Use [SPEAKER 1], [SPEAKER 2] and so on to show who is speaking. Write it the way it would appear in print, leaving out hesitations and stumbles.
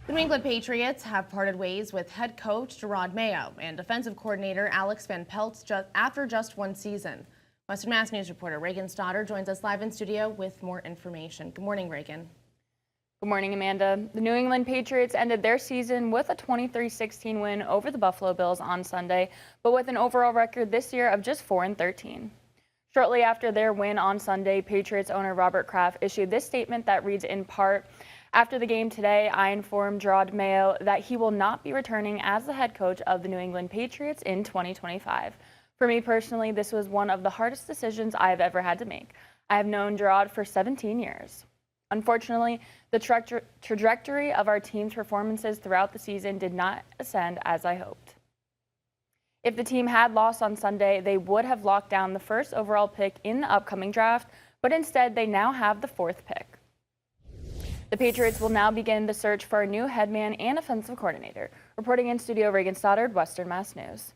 [SPEAKER 1] The New England Patriots have parted ways with head coach Jerod Mayo and defensive coordinator Alex Van Pelt after just one season. Western Mass News reporter Reagan Stoddard joins us live in studio with more information. Good morning, Reagan.
[SPEAKER 2] Good morning, Amanda. The New England Patriots ended their season with a 23-16 win over the Buffalo Bills on Sunday, but with an overall record this year of just 4-13. Shortly after their win on Sunday, Patriots owner Robert Kraft issued this statement that reads in part, "After the game today, I informed Jerod Mayo that he will not be returning as the head coach of the New England Patriots in 2025. For me personally, this was one of the hardest decisions I have ever had to make. I have known Jerod for 17 years. Unfortunately, the trajectory of our team's performances throughout the season did not ascend as I hoped. If the team had lost on Sunday, they would have locked down the first overall pick in the upcoming draft, but instead they now have the 4th pick. The Patriots will now begin the search for a new head man and offensive coordinator." Reporting in studio, Reagan Stoddard, Western Mass News.